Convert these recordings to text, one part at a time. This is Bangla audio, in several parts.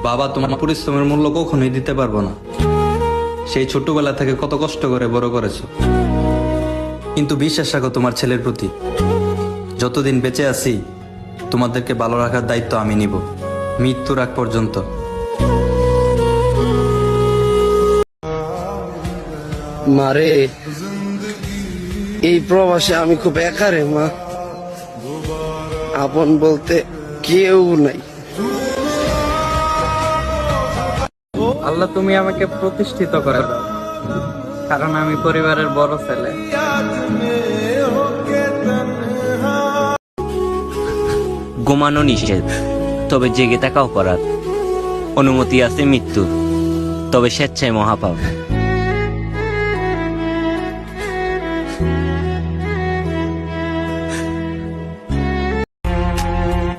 বাবা তোমার পরিশ্রমের মূল্য কখনোই দিতে পারবো না। সেই ছোটবেলা থেকে কত কষ্ট করে বড় করেছো, কিন্তু বিশ্বাস রাখো তোমার ছেলের প্রতি। যতদিন বেঁচে আছি তোমাদেরকে ভালো রাখার দায়িত্ব আমি নিব, মৃত্যুর আগ পর্যন্ত। মারে, এই প্রবাসে আমি খুব একা রে মা, আপন বলতে কেউ নাই। আল্লাহ তুমি আমাকে প্রতিষ্ঠিত করে দাও, কারণ আমি পরিবারের বড় ছেলে। ঘুমানো নিষেধ, তবে জেগে থাকা অপরাধ। অনুমতি আছে মৃত্যু, তবে স্বেচ্ছায় মহাপাপ।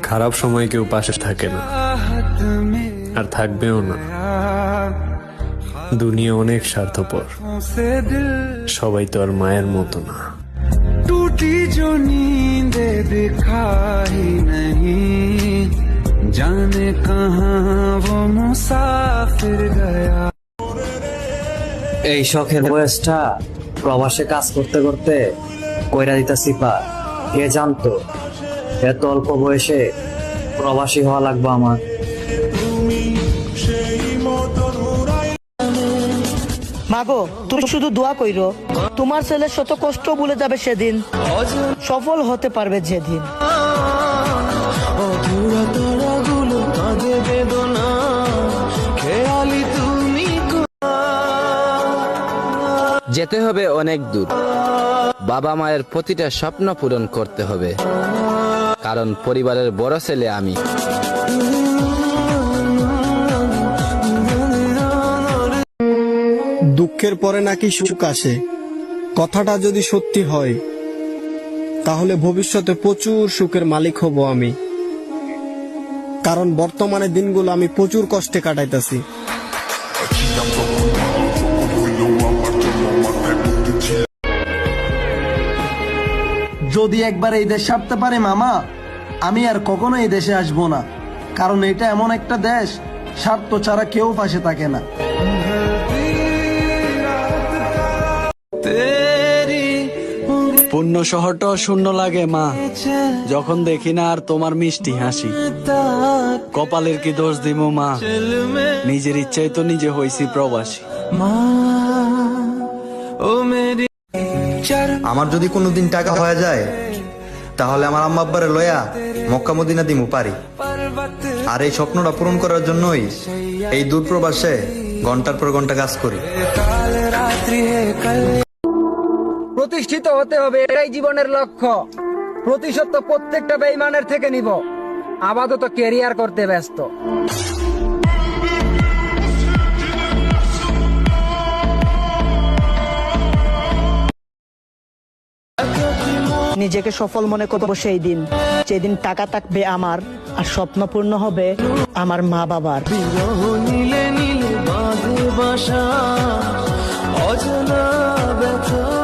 খারাপ সময় কেউ পাশে থাকে না, আর থাকবেও না। দুনিয়া অনেক স্বার্থপর, সবাই তো আর মায়ের মতো না। टूटी जो नींदे दिखा ही नहीं, जाने कहाँ वो मुसाफिर गया। এই শখের বয়সটা প্রবাসে কাজ করতে করতে কইরা দিতাছি পার। কে জানতো এত অল্প বয়সে প্রবাসী হওয়া লাগবে আমার। মাগো, তুমি শুধু দোয়া কইরো, তোমার ছেলের শত কষ্ট ভুলে যাবে সেদিন, সফল হতে পারবে যেদিন। যেতে হবে অনেক দূর, বাবা মায়ের প্রতিটা স্বপ্ন পূরণ করতে হবে, কারণ পরিবারের বড় ছেলে আমি। দুঃখের পরে নাকি সুখ আসে, কথাটা যদি সত্যি হয় তাহলে ভবিষ্যতে প্রচুর সুখের মালিক হব আমি, কারণ বর্তমানে দিনগুলো আমি প্রচুর কষ্টে কাটাইতেছি। যদি একবার এই দেশ ছাড়তে পারে মামা, আমি আর কখনো এই দেশে আসবো না, কারণ এটা এমন একটা দেশ স্বার্থ ছাড়া কেউ পাশে থাকে না। পুণ্য শহরটাও শূন্য লাগে মা, যখন দেখি না আর তোমার মিষ্টি হাসি। কপালের কি দোষ দিব মা, নিজের ইচ্ছায় তো নিজে হইছি প্রবাসী। আমার যদি কোনোদিন টাকা হয়ে যায় তাহলে আমার আম্মা আব্বারে লয়া মক্কা মদিনা দিমু পারি। আর এই স্বপ্নটা পূরণ করার জন্যই এই দূর প্রবাসে ঘন্টার পর ঘন্টা কাজ করি। প্রতিষ্ঠিত হতে হবে, এটাই জীবনের লক্ষ্য। প্রতিশোধ তো প্রত্যেকটা বেঈমানের থেকে নিব, আপাতত ক্যারিয়ার করতে ব্যস্ত। নিজেকে সফল মনে করবো সেই দিন, যেদিন টাকা থাকবে আমার আর স্বপ্ন পূর্ণ হবে আমার মা বাবার। নীলে নীলে বাঁধে বাসা, অজানা ব্যথা